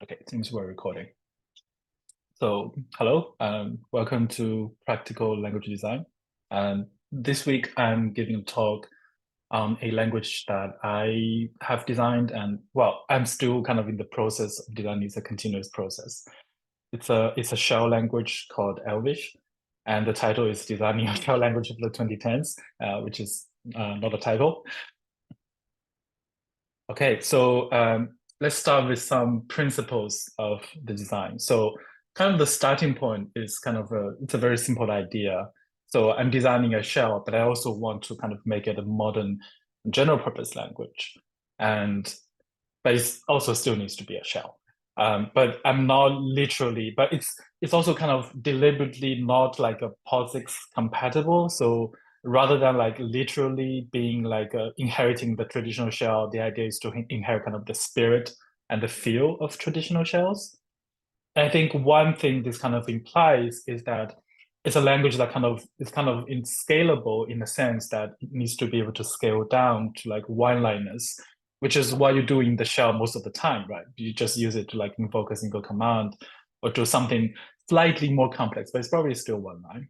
Okay, it seems we're recording. So, hello, welcome to Practical Language Design. And this week I'm giving a talk on a language that I have designed, and well, I'm still kind of in the process of designing. It's a continuous process. It's a shell language called Elvish, and the title is Designing a Shell Language of the 2010s, which is not a title. Okay, so let's start with some principles of the design. So kind of the starting point is it's a very simple idea. So I'm designing a shell, but I also want to kind of make it a modern general purpose language. And but it also still needs to be a shell. But I'm not literally, but it's also kind of deliberately not like a POSIX compatible. So rather than like literally being like inheriting the traditional shell, the idea is to inherit kind of the spirit and the feel of traditional shells. And I think one thing this kind of implies is that it's a language that kind of is kind of in scalable in the sense that it needs to be able to scale down to like one-liners, which is what you do in the shell most of the time, right? You just use it to like invoke a single command or do something slightly more complex, but it's probably still one line.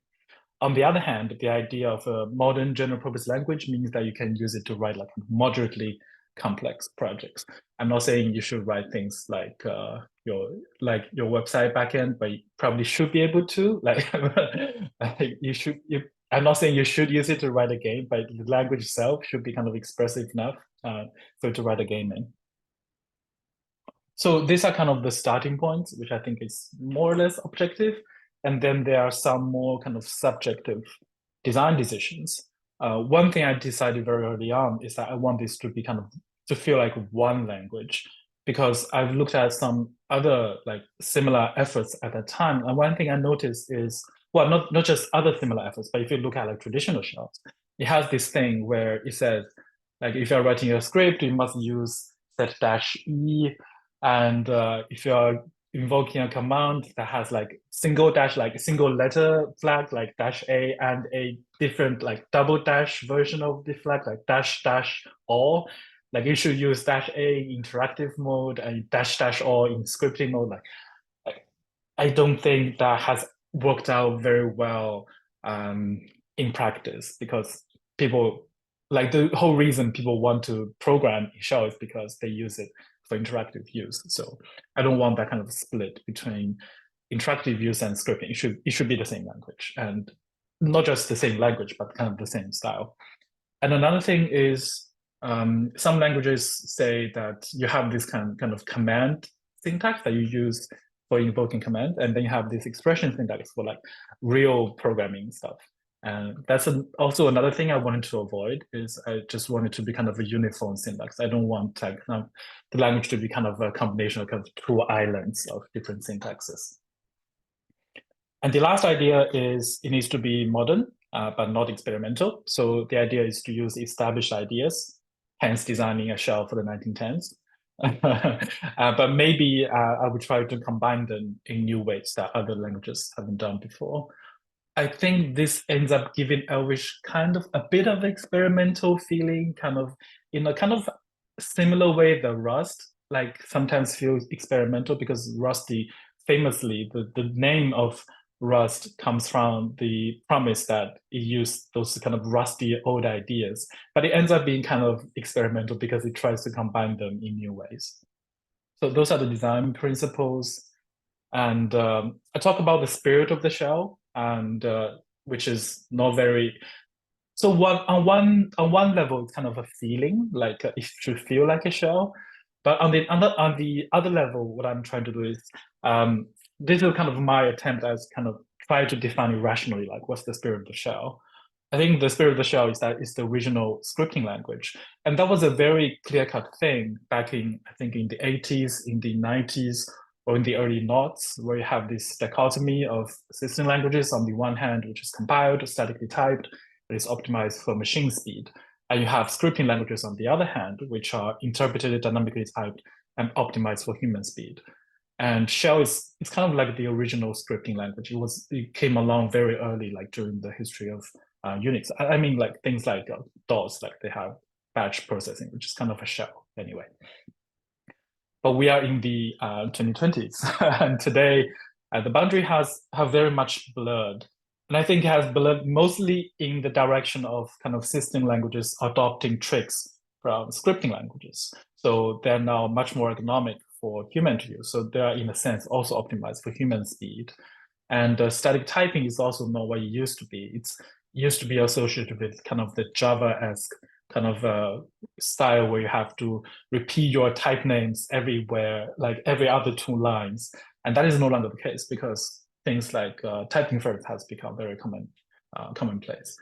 On the other hand, the idea of a modern general purpose language means that you can use it to write like moderately complex projects. I'm not saying you should write things like your website backend, but you probably should be able to. Like you should. I'm not saying you should use it to write a game, but the language itself should be kind of expressive enough for you to write a game in. So these are kind of the starting points, which I think is more or less objective. And then there are some more kind of subjective design decisions. One thing I decided very early on is that I want this to be kind of to feel like one language because I've looked at some other like similar efforts at that time. And one thing I noticed is, well, not just other similar efforts, but if you look at like traditional shells, it has this thing where it says, like if you're writing a script, you must use set dash E and if you're invoking a command that has like single dash, like a single letter flag, like dash A, and a different like double dash version of the flag, like dash dash all, like you should use dash A in interactive mode and dash dash all in scripting mode. Like I don't think that has worked out very well in practice because people like the whole reason people want to program in shell is because they use it for interactive use. So I don't want that kind of split between interactive use and scripting. It should be the same language and not just the same language, but kind of the same style. And another thing is some languages say that you have this kind of command syntax that you use for invoking command, and then you have this expression syntax for like real programming stuff. And that's also another thing I wanted to avoid is I just wanted to be kind of a uniform syntax. I don't want like the language to be kind of a combination of kind of two islands of different syntaxes. And the last idea is it needs to be modern, but not experimental. So the idea is to use established ideas, hence designing a shell for the 1910s. But maybe I would try to combine them in new ways that other languages haven't done before. I think this ends up giving Elvish kind of a bit of experimental feeling, kind of in a kind of similar way that Rust like sometimes feels experimental because Rusty famously the name of Rust comes from the promise that it used those kind of rusty old ideas, but it ends up being kind of experimental because it tries to combine them in new ways. So those are the design principles. And I talk about the spirit of the shell, and which is not very. So one level, it's kind of a feeling like it should feel like a shell, but on the other level, what I'm trying to do is this is kind of my attempt as kind of try to define it rationally, like what's the spirit of the shell. I think the spirit of the shell is that it's the original scripting language, and that was a very clear-cut thing back in I think in the 80s, in the 90s, or in the early noughts, where you have this dichotomy of system languages on the one hand, which is compiled, statically typed, that is optimized for machine speed. And you have scripting languages on the other hand, which are interpreted, dynamically typed, and optimized for human speed. And Shell is it's kind of like the original scripting language. It came along very early, like during the history of Unix. I mean, like things like DOS, like they have batch processing, which is kind of a shell anyway. but we are in the 2020s, and today the boundary have very much blurred. And I think it has blurred mostly in the direction of kind of system languages adopting tricks from scripting languages. So they're now much more ergonomic for human to use. So they are, in a sense, also optimized for human speed. And static typing is also not what it used to be. It used to be associated with kind of the Java-esque kind of style where you have to repeat your type names everywhere, like every other 2 lines. And that is no longer the case because things like typing first has become very commonplace.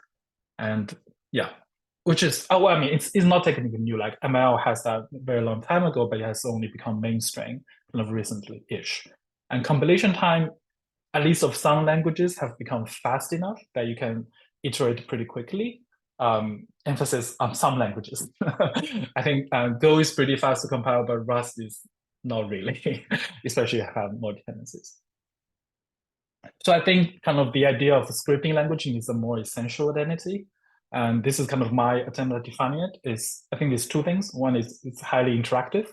And yeah, which is, oh, I mean, it's not technically new. Like ML has that very long time ago, but it has only become mainstream kind of recently-ish. And compilation time, at least of some languages, have become fast enough that you can iterate pretty quickly. Emphasis on some languages. I think Go is pretty fast to compile, but Rust is not really, especially if you have more dependencies. So I think kind of the idea of the scripting language is a more essential identity. And this is kind of my attempt at defining it is, I think there's 2 things. One is it's highly interactive.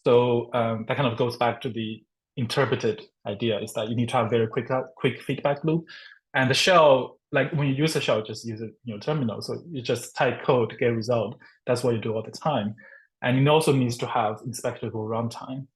So that kind of goes back to the interpreted idea is that you need to have very quick feedback loop. And the shell, like when you use a shell, just use it in your terminal. So you just type code to get a result. That's what you do all the time. And it also needs to have inspectable runtime.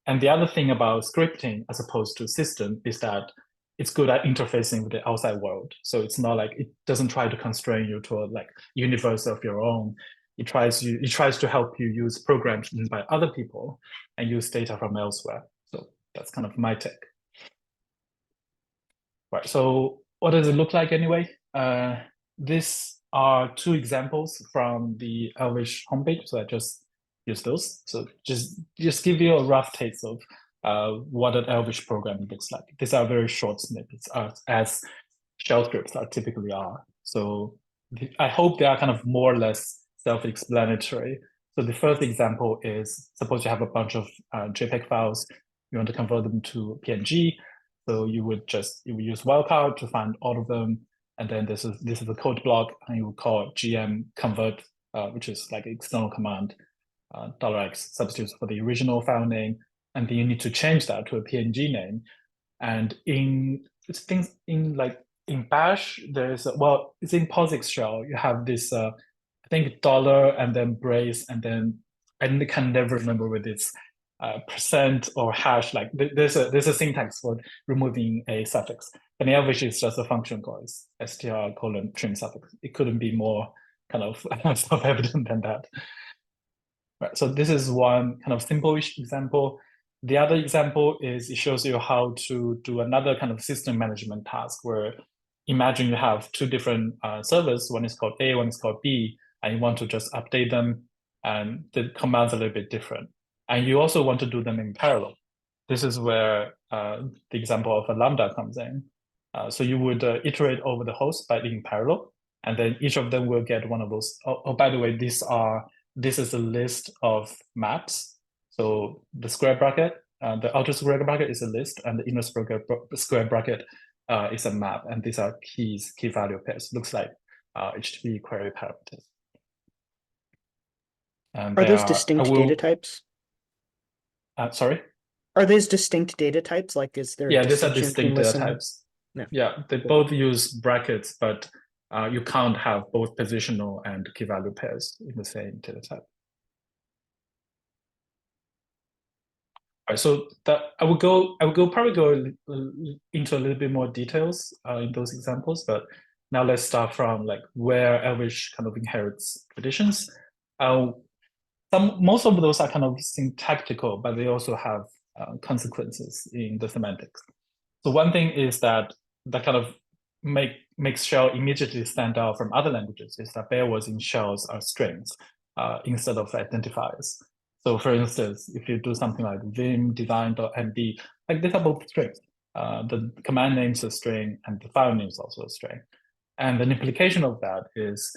And the other thing about scripting as opposed to system is that it's good at interfacing with the outside world. So it's not like it doesn't try to constrain you to a like universe of your own. It tries to help you use programs used by other people and use data from elsewhere. So that's kind of my take. Right. So what does it look like anyway? These are 2 examples from the Elvish homepage. So I just use those. So just give you a rough taste of what an Elvish program looks like. These are very short snippets, as shell scripts are typically are. So I hope they are kind of more or less self-explanatory. So the first example is, suppose you have a bunch of JPEG files, you want to convert them to PNG. So you would use wildcard to find all of them, and then this is a code block, and you would call gm convert, which is like external command, $x substitutes for the original file name, and then you need to change that to a PNG name. And in things in Bash, it's in POSIX shell. You have this I think dollar and then brace and then I can never remember whether it's percent or hash. Like there's a syntax for removing a suffix. And the Elvish is just a function call. It's str::trim suffix. It couldn't be more kind of self-evident than that. Right. So this is one kind of simple-ish example. The other example is it shows you how to do another kind of system management task where imagine you have 2 different servers. One is called A, one is called B, and you want to just update them, and the commands are a little bit different. And you also want to do them in parallel. This is where the example of a lambda comes in. So you would iterate over the host by in parallel, and then each of them will get one of those. Oh, by the way, this is a list of maps. So the square bracket, the outer square bracket is a list, and the inner square bracket is a map. And these are key value pairs. Looks like HTTP query parameters. And are those distinct data types? Sorry? Are those distinct data types? Like, is there yeah, these are distinct data types. No. Yeah, they both use brackets, but you can't have both positional and key value pairs in the same data type. All right, so that I would probably go into a little bit more details in those examples, but now let's start from like where Elvish kind of inherits traditions. Most of those are kind of syntactical, but they also have consequences in the semantics. So one thing is that kind of makes shell immediately stand out from other languages is that bare words in shells are strings instead of identifiers. So for instance, if you do something like vim design.md, like these are both strings. The command name is a string and the file name is also a string. And the implication of that is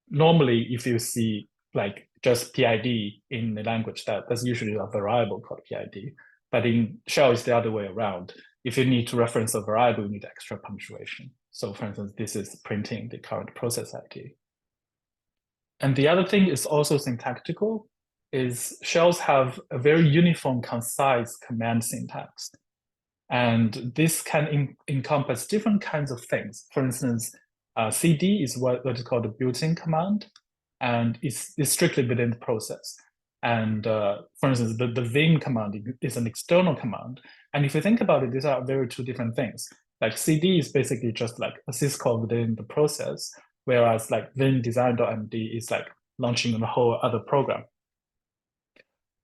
normally if you see like just PID in the language, that's usually a variable called PID. But in shell, it's the other way around. If you need to reference a variable, you need extra punctuation. So for instance, this is printing the current process ID. And the other thing is also syntactical. is shells have a very uniform, concise command syntax. And this can encompass different kinds of things. For instance, cd is what is called a built-in command, and it's strictly within the process. And for instance, the vim command is an external command. And if you think about it, these are very two different things. Like cd is basically just like a syscall within the process, whereas like vim design.md is like launching a whole other program.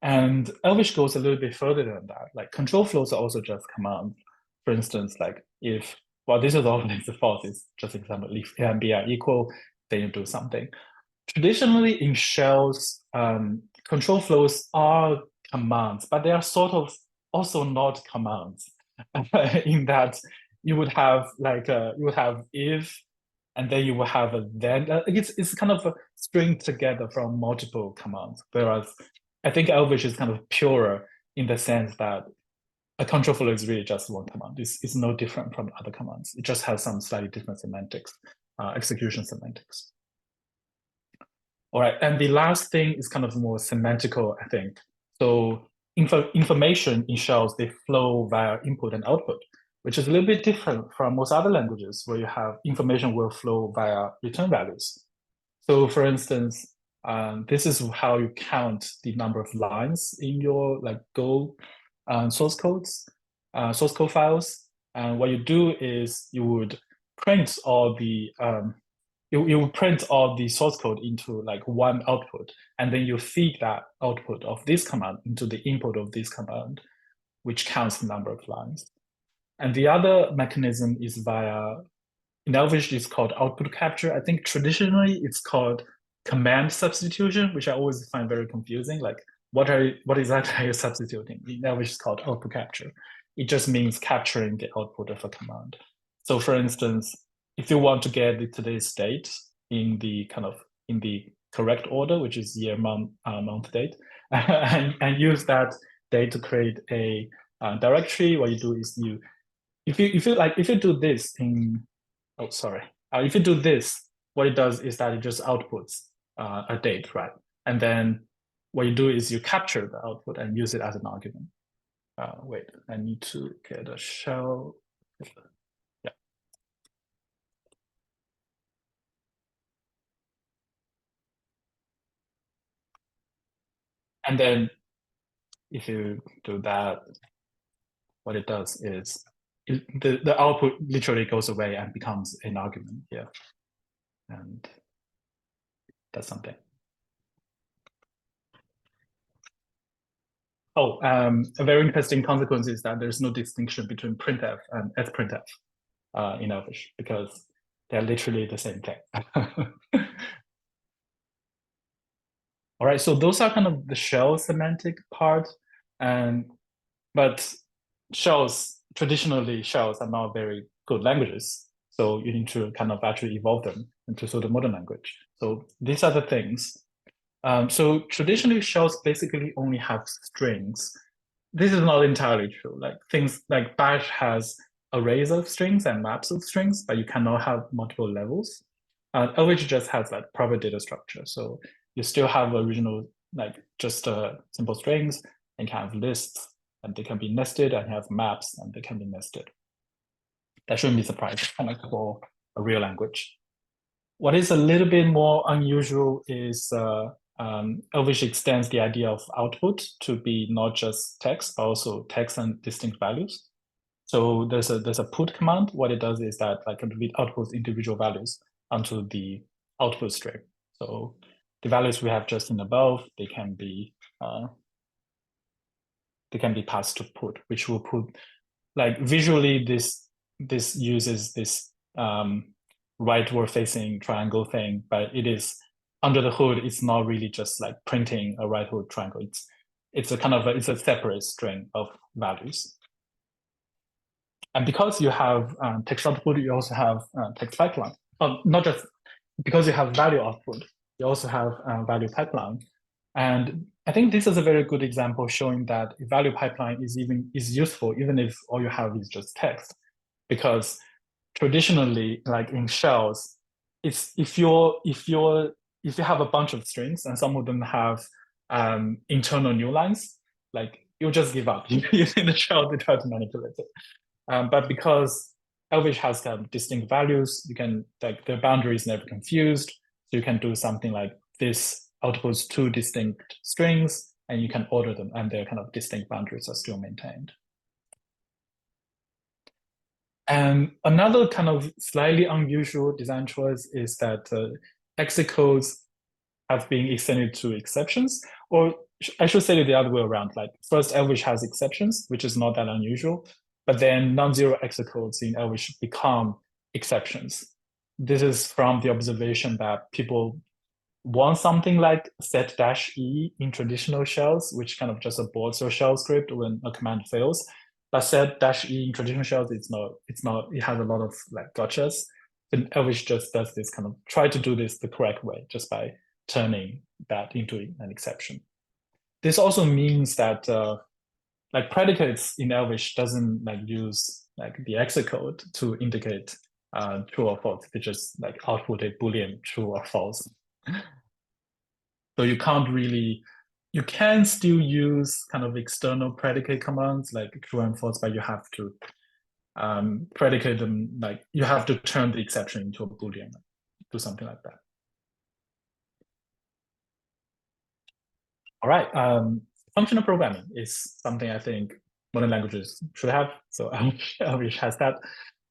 And Elvish goes a little bit further than that. Like control flows are also just commands. For instance, like if, well, this is always false, it's just example, if A and B are equal, then you do something. Traditionally in shells, control flows are commands, but they are sort of also not commands in that you would have like, you would have if, and then you will have a then. It's kind of a string together from multiple commands, whereas I think Elvish is kind of purer in the sense that a control flow is really just one command. It's no different from other commands. It just has some slightly different semantics, execution semantics. All right, and the last thing is kind of more semantical, I think. So information in shells, they flow via input and output, which is a little bit different from most other languages where you have information will flow via return values. So for instance, this is how you count the number of lines in your like Go source code files. And what you do is you would print all the you would print all the source code into like one output, and then you feed that output of this command into the input of this command, which counts the number of lines. And the other mechanism is via, in Elvish, it's called output capture. I think traditionally it's called command substitution, which I always find very confusing. Like, what exactly are you substituting? In Elvish, it's called output capture. It just means capturing the output of a command. So, for instance, if you want to get today's date in the correct order, which is year, month, date, and use that date to create a directory, what you do is if you do this in, oh, sorry. If you do this, what it does is that it just outputs a date, right? And then what you do is you capture the output and use it as an argument. Wait, I need to get a shell. Yeah. And then if you do that, what it does is the output literally goes away and becomes an argument here. And that's something. Oh, a very interesting consequence is that there's no distinction between printf and fprintf in Elvish because they're literally the same thing. All right, so those are kind of the shell semantic part, but traditionally shells are not very good languages, so you need to kind of actually evolve them into sort of modern language. So these are the things. So traditionally shells basically only have strings. This is not entirely true. Like things like Bash has arrays of strings and maps of strings, but you cannot have multiple levels. Elvish just has like private data structure. So you still have original, like just simple strings, and can have lists, and they can be nested, and have maps, and they can be nested. That shouldn't be surprising, kind of for a real language. What is a little bit more unusual is Elvish extends the idea of output to be not just text, but also text and distinct values. So there's a put command. What it does is that like it outputs individual values onto the output string. So the values we have just in above, they can be passed to put, which will put like visually this uses this rightward facing triangle thing, but it is under the hood. It's not really just like printing a rightward triangle. It's a kind of it's a separate string of values. And because you have text output, you also have text pipeline. Not just because you have value output, you also have value pipeline. And I think this is a very good example showing that a value pipeline is useful even if all you have is just text, because traditionally, like in shells, it's if you have a bunch of strings and some of them have internal new lines, like you'll just give up using the shell to try to manipulate it. But because Elvish has kind of distinct values, you can, like, the boundary is never confused. So you can do something like this outputs two distinct strings, and you can order them, and their kind of distinct boundaries are still maintained. And another kind of slightly unusual design choice is that exit codes have been extended to exceptions, or I should say it the other way around. Like, first, Elvish has exceptions, which is not that unusual, but then non-zero exit codes in Elvish become exceptions. This is from the observation that people want something like set-e in traditional shells, which kind of just aborts your shell script when a command fails. But set-e in traditional shells, it has a lot of like gotchas. And Elvish just does this kind of, try to do this the correct way, just by turning that into an exception. This also means that like predicates in Elvish doesn't like use like the exit code to indicate true or false. They just like output a Boolean true or false. So you can't really, you can still use kind of external predicate commands like true and false, but you have to predicate them, like you have to turn the exception into a Boolean, do something like that. All right, functional programming is something I think modern languages should have. So Elvish has that.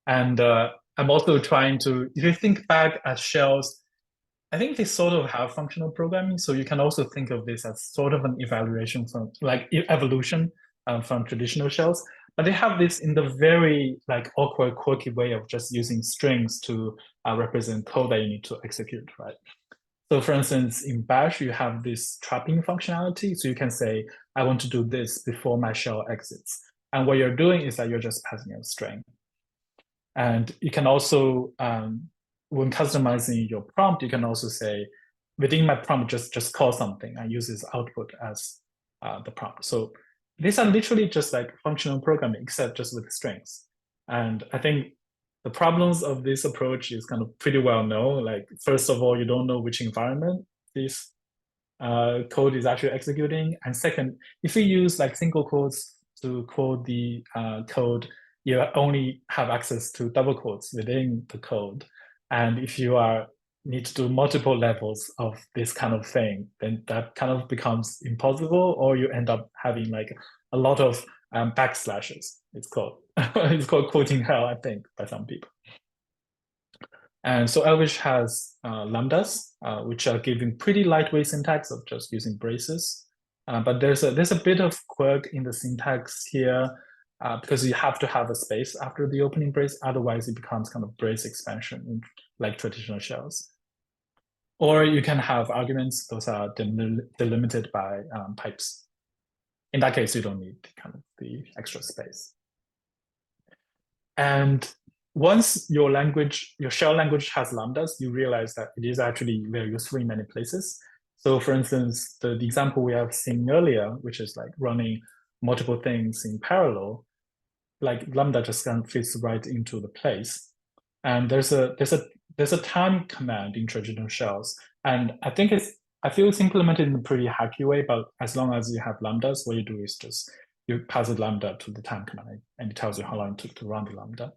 And I'm also trying to, if you think back at shells, I think they sort of have functional programming. So you can also think of this as sort of an evaluation from, like, evolution from traditional shells. But they have this in the very like awkward, quirky way of just using strings to represent code that you need to execute, right? So for instance, in Bash, you have this trapping functionality. So you can say, I want to do this before my shell exits. And what you're doing is that you're just passing a string. And you can also, when customizing your prompt, you can also say, within my prompt, just call something and use this output as the prompt. So these are literally just like functional programming, except just with strings. And I think the problems of this approach is kind of pretty well known. Like, first of all, you don't know which environment this code is actually executing. And second, if you use like single quotes to quote the code, you only have access to double quotes within the code. And if you need to do multiple levels of this kind of thing, then that kind of becomes impossible, or you end up having like a lot of backslashes. It's called it's called quoting hell, I think, by some people. And so Elvish has lambdas, which are given pretty lightweight syntax of just using braces. But there's a bit of quirk in the syntax here, because you have to have a space after the opening brace. Otherwise, it becomes kind of brace expansion in like traditional shells. Or you can have arguments. Those are delimited by pipes. In that case, you don't need kind of the extra space. And once your shell language has lambdas, you realize that it is actually very useful in many places. So for instance, the example we have seen earlier, which is like running multiple things in parallel, like lambda just kind of fits right into the place. And there's a time command in traditional shells. And I feel it's implemented in a pretty hacky way, but as long as you have lambdas, what you do is just you pass a lambda to the time command, and it tells you how long it took to run the lambda.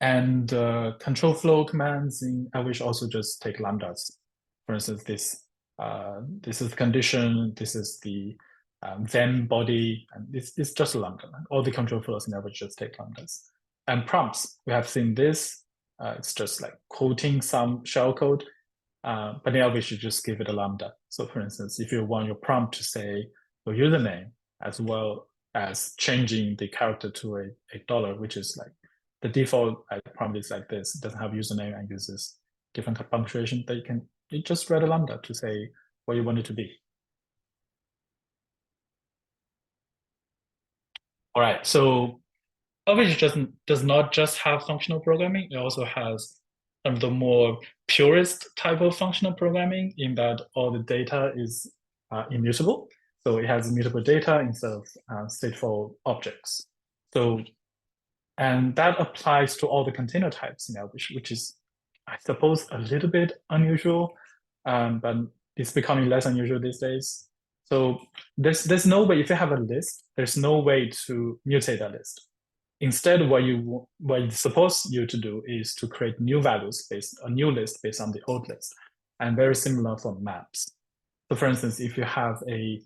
And control flow commands in Elvish also just take lambdas. For instance, this is the condition, this is the then body, and it's just a lambda. All the control flows in Elvish just take lambdas. And prompts, we have seen this. It's just like quoting some shell code, but in Elvish you just give it a lambda. So for instance, if you want your prompt to say your username as well as changing the character to a dollar, which is like the default prompt is like this. It doesn't have username and uses different punctuation that you just write a lambda to say what you want it to be. All right, so Elvish does not just have functional programming, it also has some of the more purest type of functional programming in that all the data is immutable. So it has immutable data instead of stateful objects. And that applies to all the container types in Elvish, which is, I suppose, a little bit unusual. But it's becoming less unusual these days. So there's no way, if you have a list, there's no way to mutate that list. Instead, what it's supposed you to do is to create new values a new list based on the old list, and very similar for maps. So for instance, if you have a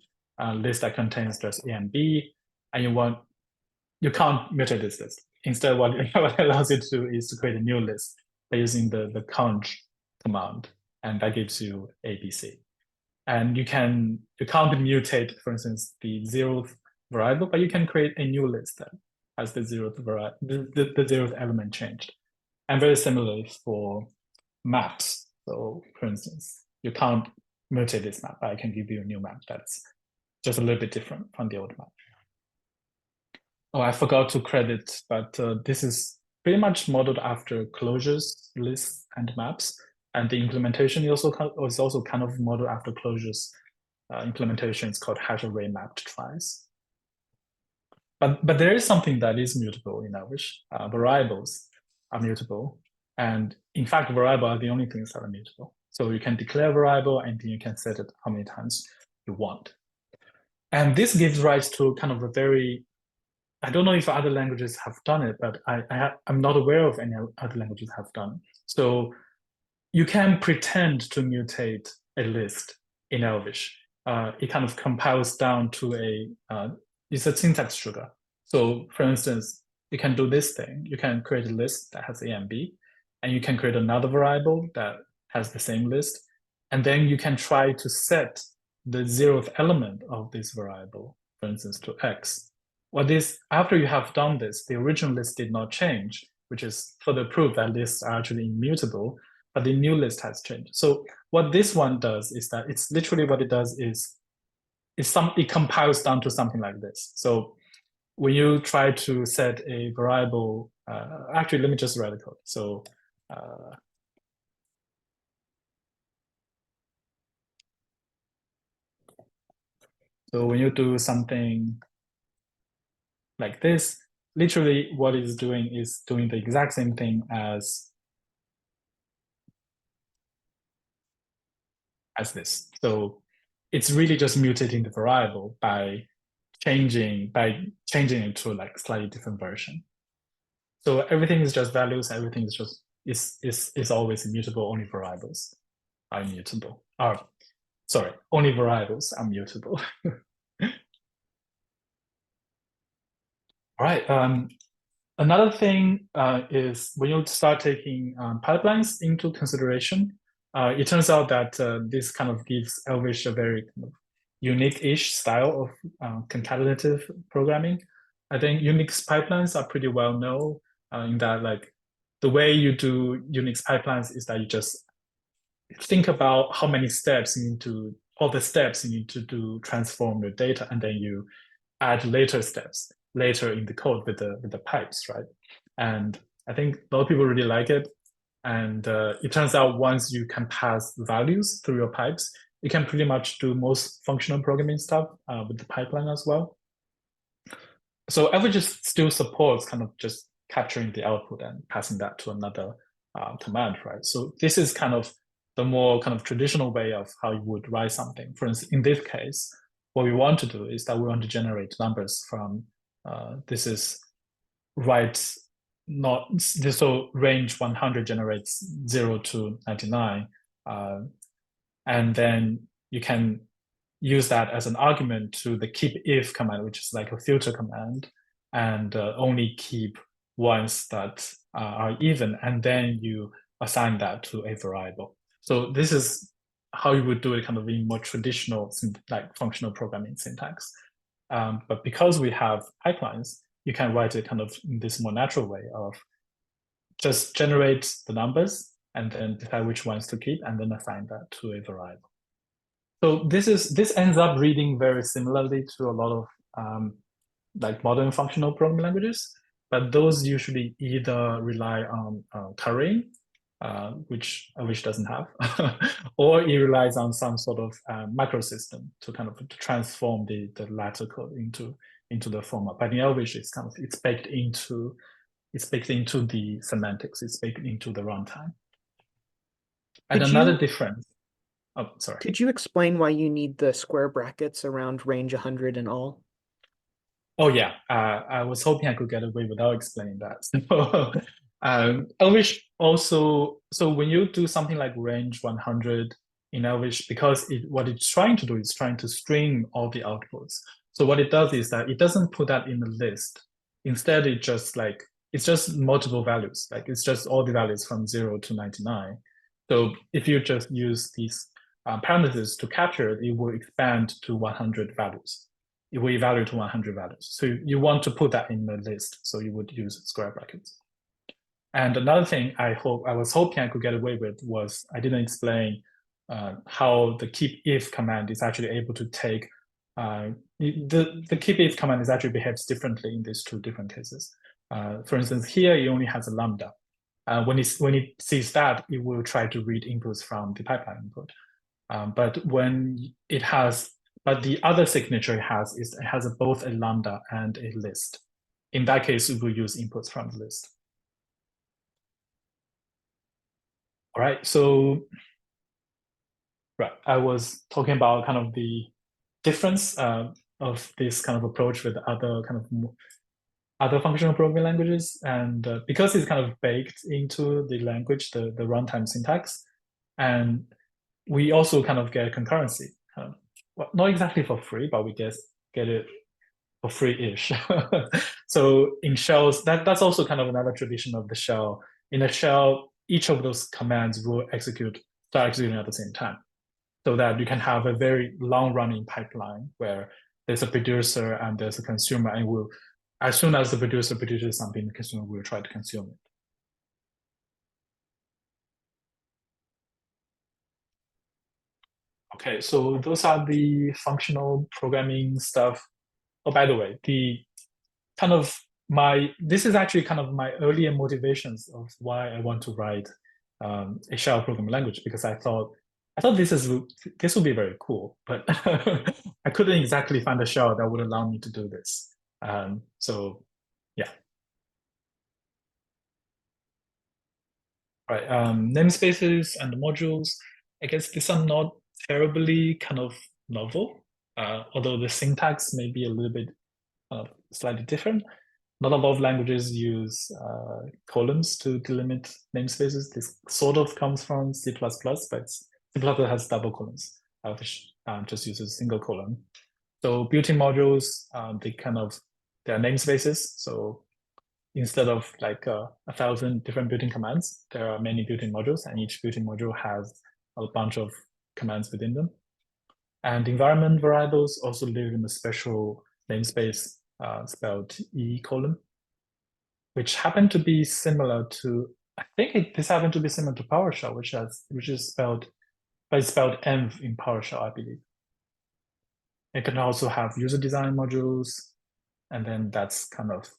list that contains just A and B, and you can't mutate this list. Instead, what it allows you to do is to create a new list by using the conj command, and that gives you ABC. And you can't mutate, for instance, the 0th variable, but you can create a new list that has the 0th the 0th element changed. And very similarly for maps. So for instance, you can't mutate this map, but I can give you a new map that's just a little bit different from the old map. Oh, I forgot to credit, but this is pretty much modeled after closures, lists, and maps. And the implementation is also kind of modeled after closures implementation. It's called hash array mapped tries. But there is something that is mutable in Elvish. Variables are mutable. And in fact, variables are the only things that are mutable. So you can declare a variable and then you can set it how many times you want. And this gives rise to kind of a very, I don't know if other languages have done it, but I'm not aware of any other languages have done. So you can pretend to mutate a list in Elvish. It kind of compiles down to it's a syntax sugar. So for instance, you can do this thing. You can create a list that has A and B, and you can create another variable that has the same list. And then you can try to set the 0th element of this variable, for instance, to X. After you have done this, the original list did not change, which is further proof that lists are actually immutable, but the new list has changed. So what this one does is that it's literally what it does is it compiles down to something like this. So when you try to set a variable, actually, let me just write the code. So when you do something like this, literally what it's doing is doing the exact same thing as this. So it's really just mutating the variable by changing it to like slightly different version. So everything is just values. Everything is just is always immutable. Only variables are immutable. Sorry, only variables are mutable. All right. Another thing is when you start taking pipelines into consideration, it turns out that this kind of gives Elvish a very kind of unique-ish style of concatenative programming. I think Unix pipelines are pretty well known in that, like, the way you do Unix pipelines is that you just think about how many steps you need to, all the steps you need to do transform your data, and then you add later steps later in the code with the pipes, right? And I think a lot of people really like it. And it turns out once you can pass values through your pipes, you can pretty much do most functional programming stuff with the pipeline as well. So Elvish still supports kind of just capturing the output and passing that to another command, right? So this is kind of the more kind of traditional way of how you would write something. For instance, in this case, what we want to do is that we want to generate numbers from this is right, not this, so range 100 generates 0 to 99, and then you can use that as an argument to the keep if command, which is like a filter command, and only keep ones that are even, and then you assign that to a variable. So this is how you would do it kind of in more traditional like functional programming syntax. But because we have pipelines, you can write it kind of in this more natural way of just generate the numbers and then decide which ones to keep and then assign that to a variable. So this ends up reading very similarly to a lot of like modern functional programming languages, but those usually either rely on currying, which doesn't have, or it relies on some sort of microsystem to kind of to transform the latter code into the format. But in Elvish, it's kind of it's baked into the semantics. It's baked into the runtime. And another difference. Oh, sorry. Could you explain why you need the square brackets around range 100 and all? Oh yeah, I was hoping I could get away without explaining that. So, Elvish also, so when you do something like range 100 in Elvish, because what it's trying to do is trying to string all the outputs. So what it does is that it doesn't put that in the list. Instead, it's just multiple values. Like it's just all the values from 0 to 99. So if you just use these parameters to capture it, it will expand to 100 values. It will evaluate to 100 values. So you want to put that in the list. So you would use square brackets. And another thing I was hoping I could get away with was I didn't explain how the keep if command is actually able to take the keep if command is actually behaves differently in these two different cases. For instance, here it only has a lambda. When it sees that, it will try to read inputs from the pipeline input. But the other signature it has both a lambda and a list. In that case, we will use inputs from the list. All right, so I was talking about kind of the difference of this kind of approach with other functional programming languages, and because it's kind of baked into the language, the runtime syntax, and we also kind of get concurrency. Well, not exactly for free, but we get it for free-ish. So in shells, that's also kind of another tradition of the shell. In a shell, each of those commands will start executing at the same time, so that you can have a very long-running pipeline where there's a producer and there's a consumer, and as soon as the producer produces something, the consumer will try to consume it. Okay, so those are the functional programming stuff. Oh, by the way, this is actually kind of my earlier motivations of why I want to write a shell programming language, because I thought this would be very cool, but I couldn't exactly find a shell that would allow me to do this. So yeah. Right. Namespaces and modules, I guess these are not terribly kind of novel, although the syntax may be a little bit slightly different. Not a lot of languages use colons to delimit namespaces. This sort of comes from C++, but C++ has double colons, which just uses single colon. So built-in modules, they are namespaces. So instead of like 1,000 different built-in commands, there are many built-in modules, and each built-in module has a bunch of commands within them. And environment variables also live in a special namespace spelled E colon, which happened to be similar to, this happened to be similar to PowerShell, which is spelled env in PowerShell, I believe. It can also have user design modules, and then that's kind of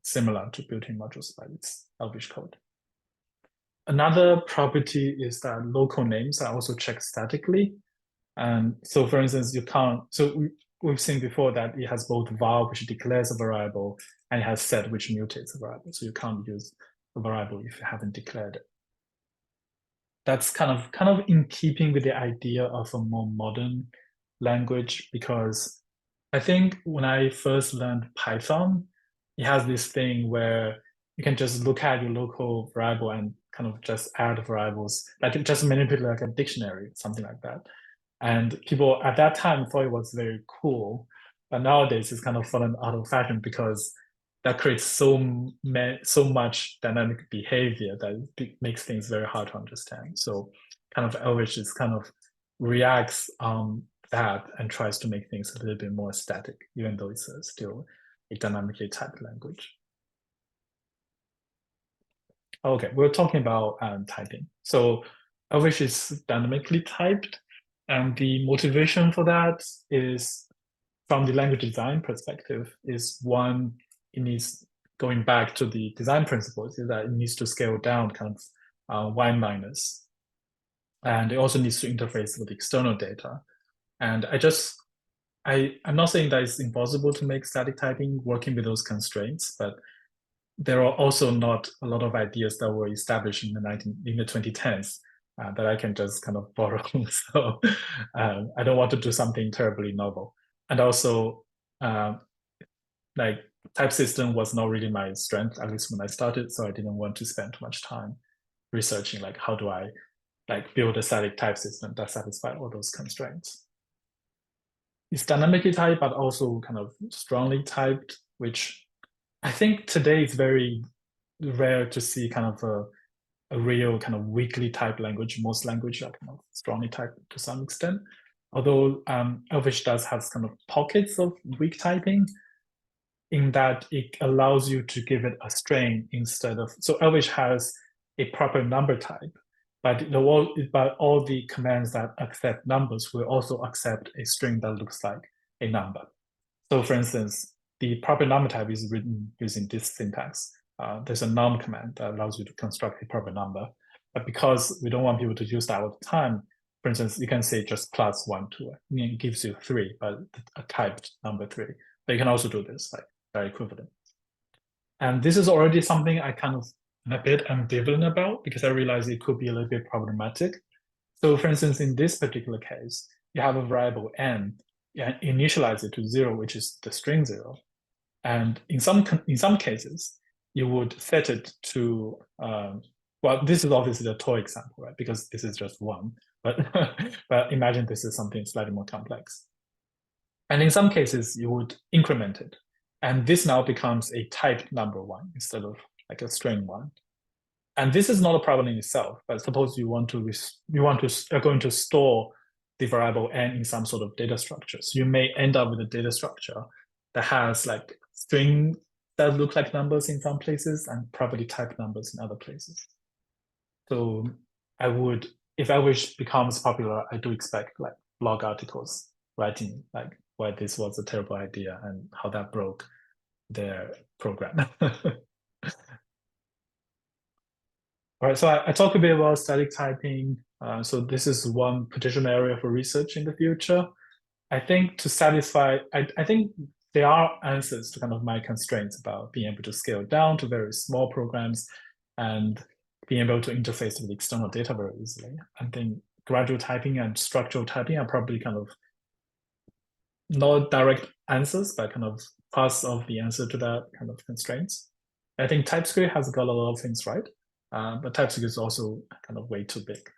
similar to built-in modules by its Elvish code. Another property is that local names are also checked statically. And so for instance, we've seen before that it has both var, which declares a variable, and it has set, which mutates a variable. So you can't use a variable if you haven't declared it. That's kind of in keeping with the idea of a more modern language, because I think when I first learned Python, it has this thing where you can just look at your local variable and kind of just add variables, like just manipulate like a dictionary, something like that. And people at that time thought it was very cool, but nowadays it's kind of fallen out of fashion, because that creates so much dynamic behavior that it makes things very hard to understand. So kind of Elvish is kind of reacts on that and tries to make things a little bit more static, even though it's still a dynamically typed language. Okay, we're talking about typing. So Elvish is dynamically typed, and the motivation for that is, from the language design perspective, is one, it needs, going back to the design principles, is that it needs to scale down kind of wine minus. And it also needs to interface with external data. And I'm not saying that it's impossible to make static typing working with those constraints, but there are also not a lot of ideas that were established in the 2010s that I can just kind of borrow. So I don't want to do something terribly novel. And also, like type system was not really my strength, at least when I started. So I didn't want to spend too much time researching like how do I like build a static type system that satisfies all those constraints. It's dynamically typed, but also kind of strongly typed, which I think today is very rare to see kind of a real kind of weakly typed language. Most languages are kind of strongly typed to some extent. Although Elvish does have kind of pockets of weak typing in that it allows you to give it a string instead of, so Elvish has a proper number type, but all the commands that accept numbers will also accept a string that looks like a number. So for instance, the proper number type is written using this syntax. There's a num command that allows you to construct a proper number. But because we don't want people to use that all the time, for instance, you can say just +1 to it. It gives you 3, but a typed number 3. But you can also do this, like they're equivalent. And this is already something I kind of am a bit ambivalent about because I realize it could be a little bit problematic. So for instance, in this particular case, you have a variable n, and initialize it to 0, which is the string 0. And in some cases, you would set it to, well, this is obviously the toy example, right? Because this is just 1. But, but imagine this is something slightly more complex. And in some cases, you would increment it. And this now becomes a typed number 1 instead of like a string 1. And this is not a problem in itself, but suppose you're going to store the variable n in some sort of data structure. So you may end up with a data structure that has like string that look like numbers in some places and properly typed numbers in other places. So I would, if Elvish becomes popular, I do expect like blog articles writing like why this was a terrible idea and how that broke their program. All right, so I talked a bit about static typing. So this is one potential area for research in the future. I think to satisfy, I think there are answers to kind of my constraints about being able to scale down to very small programs and being able to interface with external data very easily. I think gradual typing and structural typing are probably kind of not direct answers, but kind of parts of the answer to that kind of constraints. I think TypeScript has got a lot of things right, but TypeScript is also kind of way too big.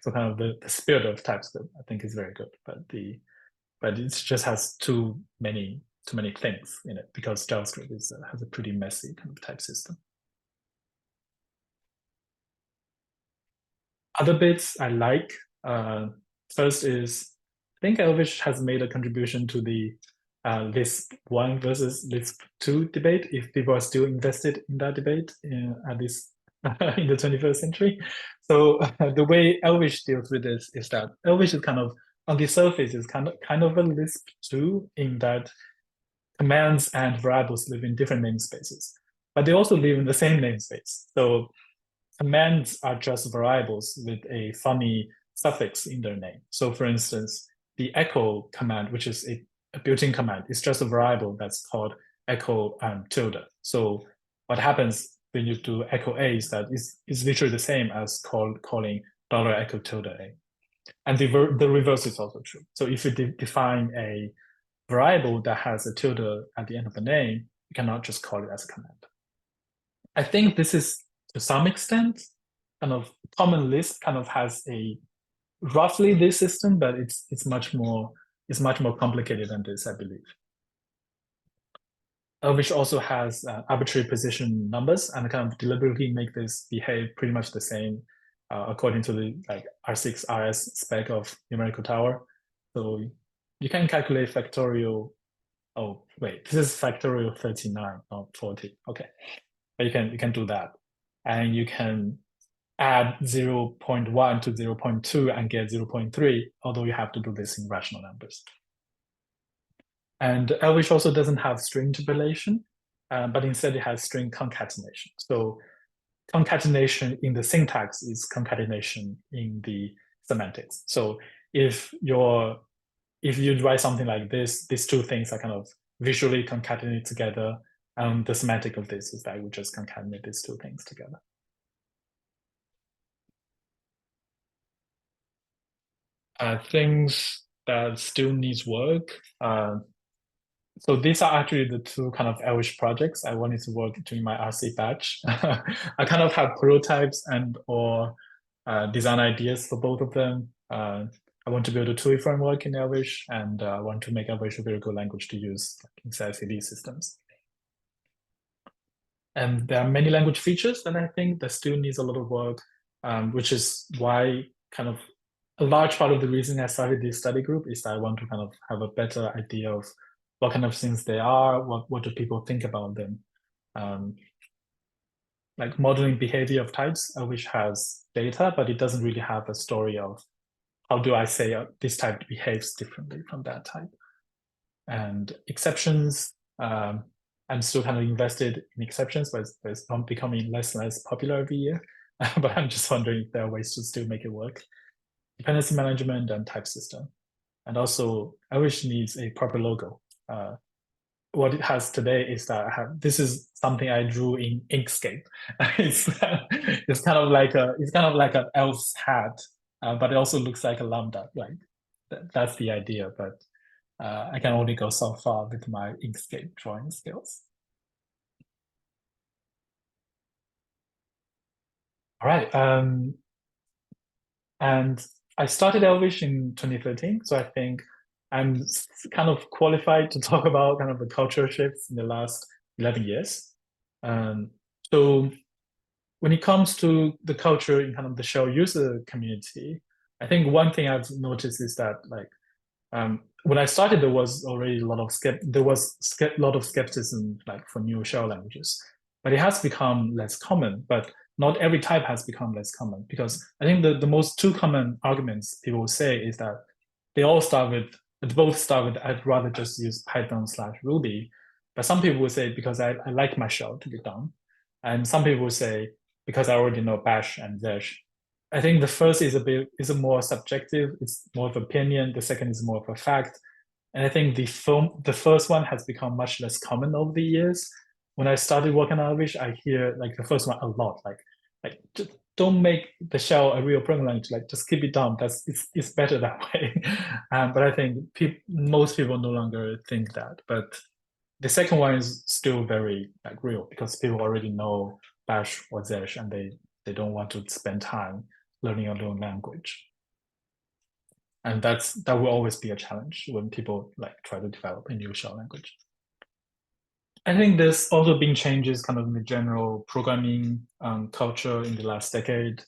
So kind of the spirit of TypeScript, I think, is very good, but it just has too many things in it because JavaScript has a pretty messy kind of type system. Other bits I like. First is I think Elvish has made a contribution to the Lisp 1 versus Lisp 2 debate, if people are still invested in that debate at least in the 21st century. So the way Elvish deals with this is that Elvish is kind of, on the surface, is kind of a Lisp 2 in that commands and variables live in different namespaces, but they also live in the same namespace. So commands are just variables with a funny suffix in their name. So for instance, the echo command, which is a built-in command, is just a variable that's called echo tilde. So what happens when you do echo a is that it's literally the same as calling $echo tilde a. And the reverse is also true. So if you define a variable that has a tilde at the end of the name, you cannot just call it as a command. I think this is, to some extent, kind of Common Lisp kind of has a roughly this system, but it's much more complicated than this, I believe. Which also has arbitrary position numbers and kind of deliberately make this behave pretty much the same according to the like R6 RS spec of numerical tower. So you can calculate factorial. Oh wait, this is factorial 39, not 40. Okay, but you can do that, and you can add 0.1 to 0.2 and get 0.3, although you have to do this in rational numbers. And Elvish also doesn't have string interpolation, but instead it has string concatenation. So concatenation in the syntax is concatenation in the semantics. So if you write something like this, these two things are kind of visually concatenated together. And the semantic of this is that we just concatenate these two things together. Things that still needs work. So these are actually the two kind of Elvish projects I wanted to work during my RC batch. I kind of have prototypes and or design ideas for both of them. I want to build a TUI framework in Elvish, and I want to make Elvish a very good language to use in CI/CD systems. And there are many language features that I think that still needs a lot of work, which is why kind of a large part of the reason I started this study group is that I want to kind of have a better idea of what kind of things they are, what do people think about them. Like modeling behavior of types, which has data, but it doesn't really have a story of how do I say this type behaves differently from that type. And exceptions, I'm still kind of invested in exceptions, but it's becoming less and less popular every year. But I'm just wondering if there are ways to still make it work. Dependency management and type system. And also, Elvish needs a proper logo. What it has today is that this is something I drew in Inkscape. It's kind of like an elf's hat, but it also looks like a lambda. Like that's the idea, but I can only go so far with my Inkscape drawing skills. All right, and I started Elvish in 2013, so I think I'm kind of qualified to talk about kind of the cultural shifts in the last 11 years. So when it comes to the culture in kind of the shell user community, I think one thing I've noticed is that like when I started, there was already a lot of lot of skepticism like for new shell languages, but it has become less common. But not every type has become less common because I think the most two common arguments people will say is that they both start with I'd rather just use Python/Ruby, but some people will say because I like my shell to be done, and some people will say because I already know Bash and Zesh. I think the first is a more subjective, it's more of opinion. The second is more of a fact. And I think the first one has become much less common over the years. When I started working on Elvish, I hear like the first one a lot, like just don't make the shell a real programming language, like just keep it down. It's better that way. But I think most people no longer think that. But the second one is still very like real because people already know Bash or Zesh and they don't want to spend time learning a new language. And that will always be a challenge when people like try to develop a new shell language. I think there's also been changes kind of in the general programming culture in the last decade.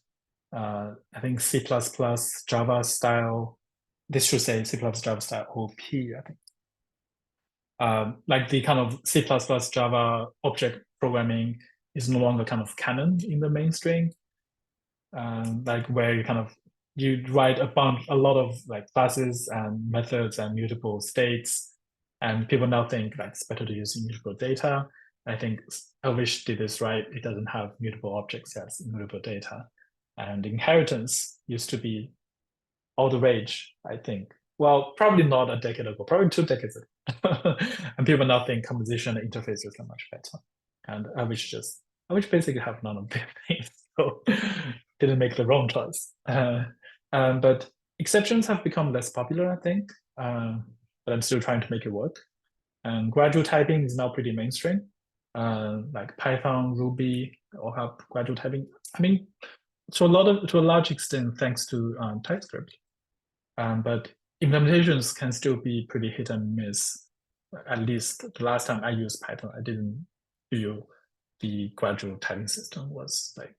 I think C++, Java style, this should say C++ Java style OP, I think. Like the kind of C++ Java object programming is no longer kind of canon in the mainstream. Like where you write a lot of like classes and methods and mutable states, and people now think like it's better to use immutable data. I think Elvish did this right. It doesn't have mutable objects as immutable data, and inheritance used to be all the rage. I think. Well, probably not a decade ago, probably 2 decades ago, and people now think composition interfaces are much better, and Elvish basically have none of these things. So didn't make the wrong choice. But exceptions have become less popular, I think. But I'm still trying to make it work. And gradual typing is now pretty mainstream. Like Python, Ruby all have gradual typing. I mean, to a large extent, thanks to TypeScript. But implementations can still be pretty hit and miss. At least the last time I used Python, I didn't feel the gradual typing system was like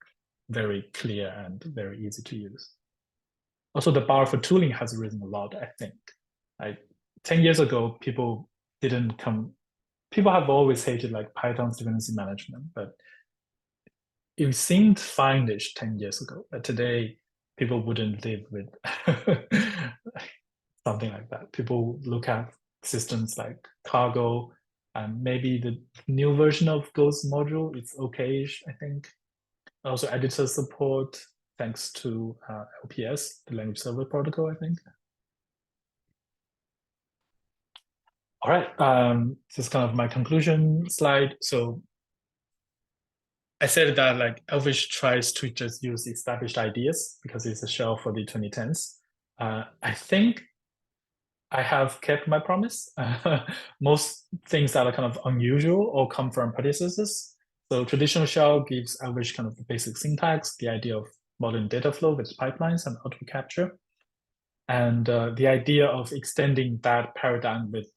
very clear and very easy to use. Also, the bar for tooling has risen a lot, I think. Like 10 years ago, people have always hated like Python's dependency management, but it seemed fine-ish 10 years ago. But today, people wouldn't live with something like that. People look at systems like Cargo, and maybe the new version of Ghost module, it's okay-ish, I think. Also editor support, thanks to LPS, the language server protocol, I think. All right, this is kind of my conclusion slide. So I said that like Elvish tries to just use established ideas because it's a shell for the 2010s. I think I have kept my promise. Most things that are kind of unusual or come from predecessors. So traditional shell gives average kind of the basic syntax, the idea of modern data flow with pipelines and auto capture. And the idea of extending that paradigm with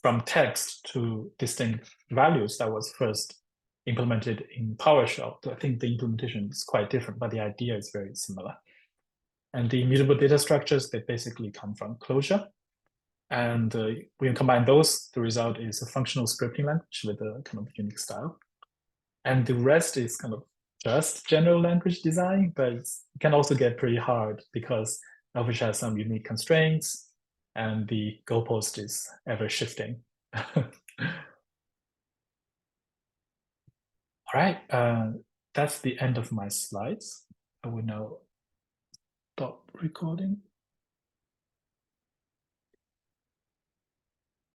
from text to distinct values that was first implemented in PowerShell. I think the implementation is quite different, but the idea is very similar. And the immutable data structures, they basically come from Clojure. And when you combine those, the result is a functional scripting language with a kind of unique style. And the rest is kind of just general language design, but it can also get pretty hard because language has some unique constraints and the goalpost is ever shifting. All right, that's the end of my slides. I will now stop recording.